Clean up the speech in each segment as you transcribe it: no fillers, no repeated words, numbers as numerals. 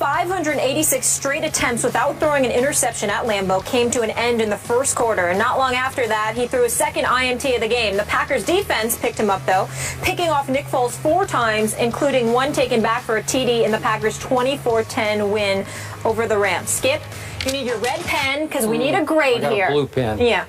586 straight attempts without throwing an interception at Lambeau came to an end in the first quarter, and not long after that, he threw his second INT of the game. The Packers defense picked him up, though, picking off Nick Foles 4 times, including one taken back for a TD in the Packers' 24-10 win over the Rams. Skip, you need your red pen because we need a grade here. A blue pen. Yeah.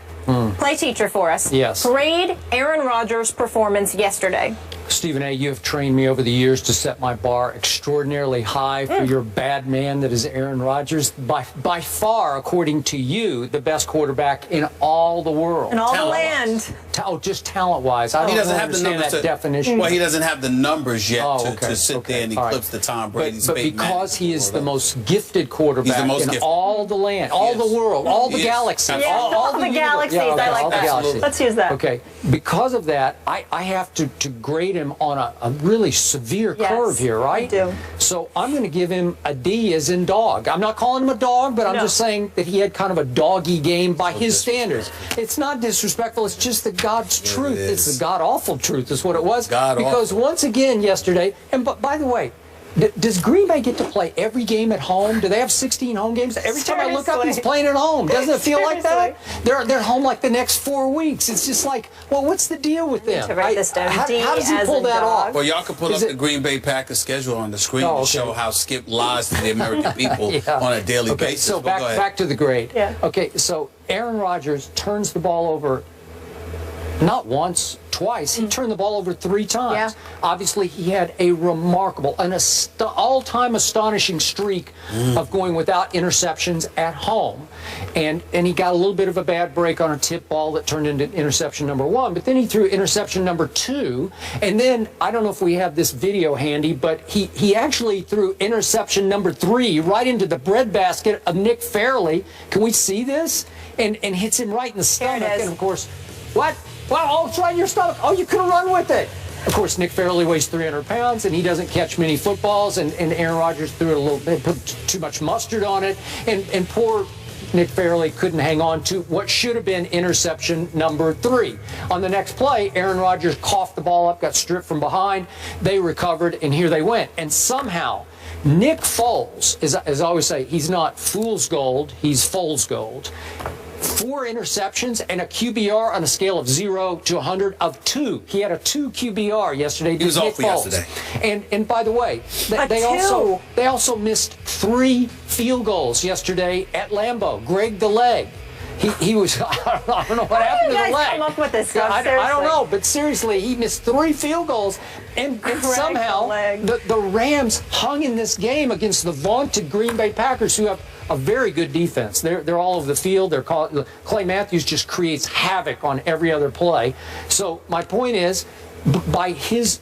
Play teacher for us. Yes. Grade Aaron Rodgers' performance yesterday. Stephen A., you have trained me over the years to set my bar extraordinarily high for your bad man that is Aaron Rodgers. By far, according to you, the best quarterback in all the world. In all the land. Just talent-wise. I don't understand that definition. Well, he doesn't have the numbers yet to sit there and eclipse the Tom Brady's. But because he is the most gifted quarterback in all the land, all the world, all the galaxies. Yeah, all the galaxies. I like that. Let's use that. Okay. Because of that, I have to grade him on a really severe curve here, right? I do. So I'm going to give him a D as in dog. I'm not calling him a dog, but I'm just saying that he had kind of a doggy game by his standards. It's not disrespectful. It's just the God's truth. It's the God-awful truth is what it was. Because once again yesterday, and by the way, does Green Bay get to play every game at home? Do they have 16 home games? Every time I look up, he's playing at home. Doesn't it feel like that? They're home like the next 4 weeks. It's just like, well, what's the deal with them? Write this down. How does he pull that off? Well, y'all can pull up the Green Bay Packers schedule on the screen to show how Skip lies to the American people on a daily basis. So back to the grade. Okay, so Aaron Rodgers turns the ball over not once, twice. He turned the ball over 3 times. Obviously, he had a remarkable, all-time astonishing streak of going without interceptions at home. And he got a little bit of a bad break on a tip ball that turned into interception number 1. But then he threw interception number 2. And then, I don't know if we have this video handy, but he actually threw interception number 3 right into the breadbasket of Nick Fairley. Can we see this? And hits him right in the stomach. And, of course, what? Wow, it's right in your stomach. Oh, you could have run with it. Of course, Nick Fairley weighs 300 pounds, and he doesn't catch many footballs, and Aaron Rodgers threw it a little bit, put too much mustard on it, and poor Nick Fairley couldn't hang on to what should have been interception number 3. On the next play, Aaron Rodgers coughed the ball up, got stripped from behind. They recovered, and here they went. And somehow, Nick Foles, as I always say, he's not fool's gold, he's Foles gold. 4 interceptions and a QBR on a scale of 0 to 100 of 2. He had a 2 QBR yesterday. He was off yesterday. And by the way, they also missed 3 field goals yesterday at Lambeau. Greg the leg. He was, I don't know what happened to the leg. How do you guys come up with this stuff? I don't know, but seriously, he missed 3 field goals, and somehow the Rams hung in this game against the vaunted Green Bay Packers, who have a very good defense. They're all over the field. Clay Matthews just creates havoc on every other play. So my point is, by his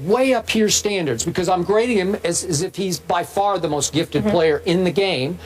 way up here standards, because I'm grading him as if he's by far the most gifted player in the game,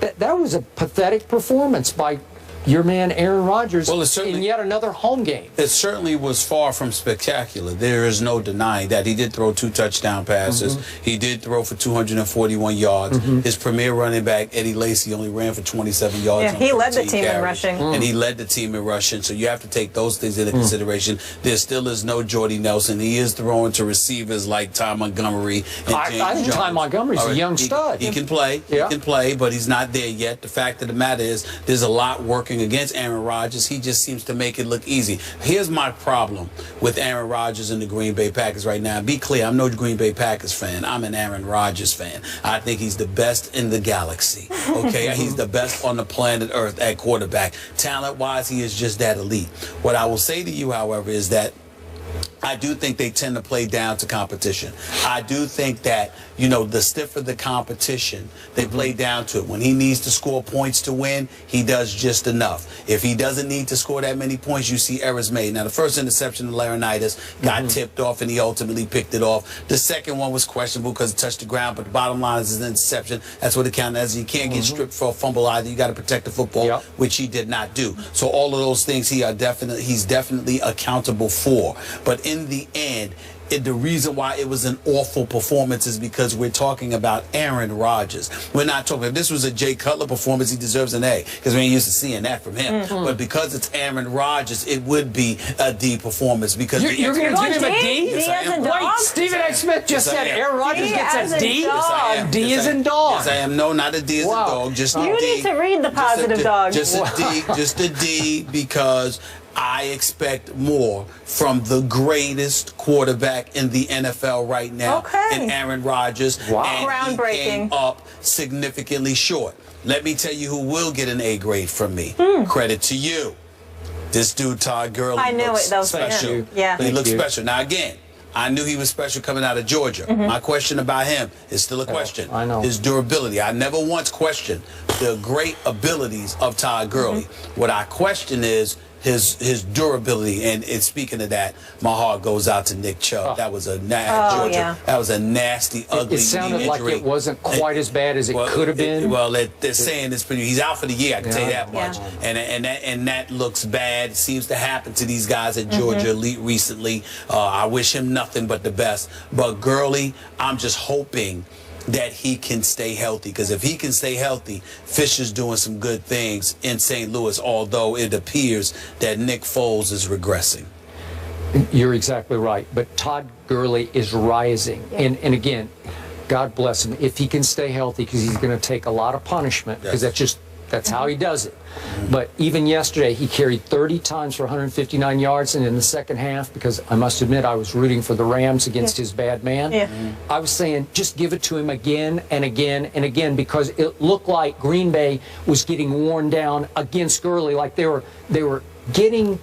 that was a pathetic performance by your man Aaron Rodgers in yet another home game. It certainly was far from spectacular. There is no denying that. He did throw 2 touchdown passes. He did throw for 241 yards. His premier running back, Eddie Lacy, only ran for 27 yards. Yeah, he led the team in rushing. And he led the team in rushing, so you have to take those things into consideration. There still is no Jordy Nelson. He is throwing to receivers like Ty Montgomery and James Jones. I think Ty Montgomery's a young stud. He can play. He can play, but he's not there yet. The fact of the matter is, there's a lot working against Aaron Rodgers. He just seems to make it look easy. Here's my problem with Aaron Rodgers and the Green Bay Packers right now. Be clear, I'm no Green Bay Packers fan. I'm an Aaron Rodgers fan. I think he's the best in the galaxy. Okay, he's the best on the planet Earth at quarterback. Talent-wise, he is just that elite. What I will say to you, however, is that I do think they tend to play down to competition. I do think that, you know, the stiffer the competition, they play down to it. When he needs to score points to win, he does just enough. If he doesn't need to score that many points, you see errors made. Now, the first interception of Laurinaitis got tipped off, and he ultimately picked it off. The second one was questionable because it touched the ground, but the bottom line is an interception. That's what it counted as. You can't get stripped for a fumble either. You got to protect the football, which he did not do. So all of those things he's definitely accountable for. But in the end, the reason why it was an awful performance is because we're talking about Aaron Rodgers. We're not talking, if this was a Jay Cutler performance, he deserves an A, because we ain't used to seeing that from him. But because it's Aaron Rodgers, it would be a D performance, because you're going to give him a D? Yes, I am. Wait, Stephen A. Smith just said Aaron Rodgers gets a D? Yes, I am. D is in dog. Yes, I am. No, not a D as in dog, just a D. You need to read the positive dog. Just a D, just a D, because I expect more from the greatest quarterback in the NFL right now, in Aaron Rodgers. Wow. And Groundbreaking. he came up significantly short. Let me tell you who will get an A grade from me. Credit to you. This dude, Todd Gurley, I knew looks it, though. special. Yeah. He looks special. Now, again, I knew he was special coming out of Georgia. My question about him is still a question. I know. His durability. I never once questioned the great abilities of Todd Gurley. What I question is his durability, and speaking of that, my heart goes out to Nick Chubb. That was a Georgia. That was a nasty, ugly It sounded knee like injury. it wasn't quite as bad as it could have been. They're saying it's pretty. He's out for the year. I can tell you that much. And that looks bad. It seems to happen to these guys at Georgia recently. I wish him nothing but the best. But Gurley, I'm just hoping that he can stay healthy, because if he can stay healthy, Fisher's doing some good things in St. Louis, although it appears that Nick Foles is regressing. You're exactly right. But Todd Gurley is rising. And again, God bless him. If he can stay healthy, because he's going to take a lot of punishment, because that's how he does it. But even yesterday, he carried 30 times for 159 yards, and in the second half, because I must admit I was rooting for the Rams against his bad man, I was saying just give it to him again and again and again, because it looked like Green Bay was getting worn down against Gurley, like they were getting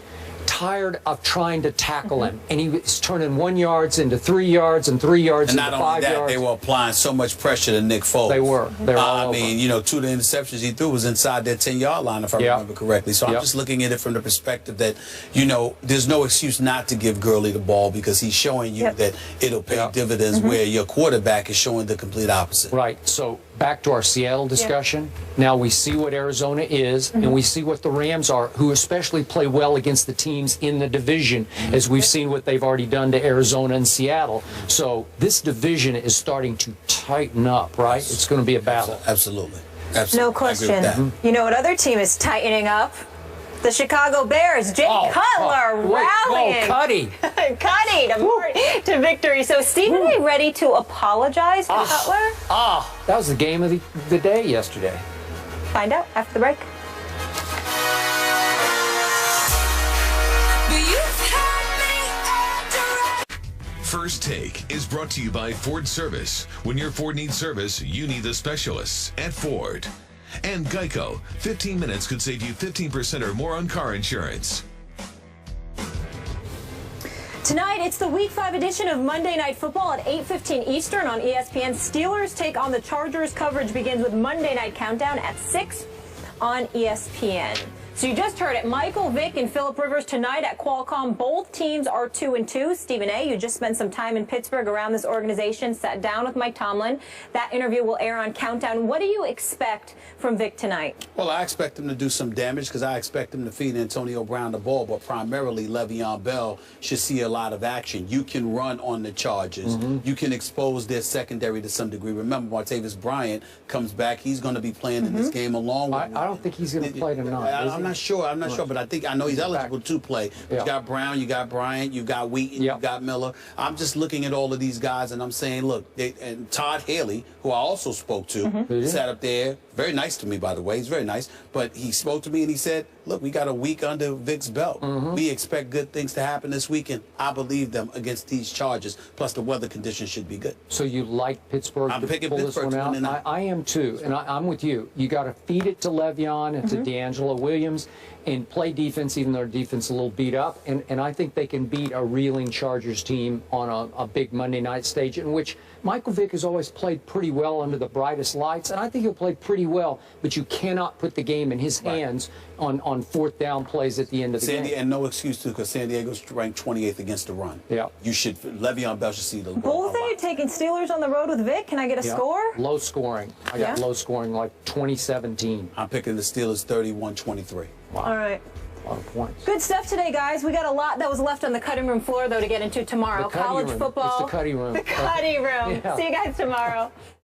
tired of trying to tackle him, and he was turning 1 yard into 3 yards and 3 yards into 5 yards. And not only that, they were applying so much pressure to Nick Foles. They were. I mean, you know, 2 of the interceptions he threw was inside their 10-yard line, if I remember correctly. So I'm just looking at it from the perspective that, you know, there's no excuse not to give Gurley the ball, because he's showing you that it'll pay dividends, where your quarterback is showing the complete opposite. Right. So back to our Seattle discussion. Now we see what Arizona is, and we see what the Rams are, who especially play well against the teams in the division, as we've seen what they've already done to Arizona and Seattle. So this division is starting to tighten up, right? It's going to be a battle. Absolutely. No question. You know what other team is tightening up? The Chicago Bears. Jay Cutler rallying. Cuddy. Cuddy to victory. So, Stephen A. ready to apologize to Cutler? That was the game of the day yesterday. Find out after the break. First Take is brought to you by Ford Service. When your Ford needs service, you need the specialists at Ford. And Geico. 15 minutes could save you 15% or more on car insurance. Tonight, it's the Week 5 edition of Monday Night Football at 8:15 Eastern on ESPN. Steelers take on the Chargers. Coverage begins with Monday Night Countdown at 6 on ESPN. So you just heard it. Michael Vick and Phillip Rivers tonight at Qualcomm. Both teams are 2-2. Stephen A., you just spent some time in Pittsburgh around this organization, sat down with Mike Tomlin. That interview will air on Countdown. What do you expect from Vick tonight? Well, I expect him to do some damage, because I expect him to feed Antonio Brown the ball, but primarily Le'Veon Bell should see a lot of action. You can run on the Chargers. You can expose their secondary to some degree. Remember, Martavis Bryant comes back. He's going to be playing in this game along with... I don't think he's going to play tonight. I'm not sure. I'm not sure, but I know he's eligible to play. You got Brown, you got Bryant, you got Wheaton, you got Miller. I'm just looking at all of these guys, and I'm saying, look, and Todd Haley, who I also spoke to, sat up there. Very nice to me, by the way. He's very nice. But he spoke to me, and he said, look, we got a week under Vic's belt. We expect good things to happen this weekend. I believe them against these Chargers. Plus, the weather conditions should be good. So you like Pittsburgh to pull this one out? I am, too. And I'm with you. You got to feed it to Le'Veon and to D'Angelo Williams and play defense, even though their defense is a little beat up. And I think they can beat a reeling Chargers team on a big Monday night stage, in which Michael Vick has always played pretty well under the brightest lights, and I think he'll play pretty well, but you cannot put the game in his hands on fourth down plays at the end of the game. And no excuse to, because San Diego's ranked 28th against the run. You should, Le'Veon Bell should see the Both of you taking Steelers on the road with Vic. Can I get a score? Low scoring. I got low scoring, like 2017. I'm picking the Steelers 31-23. All right. A lot of points. Good stuff today, guys. We got a lot that was left on the cutting room floor, though, to get into tomorrow. College football. It's the cutting room. The cutting room. Yeah. See you guys tomorrow.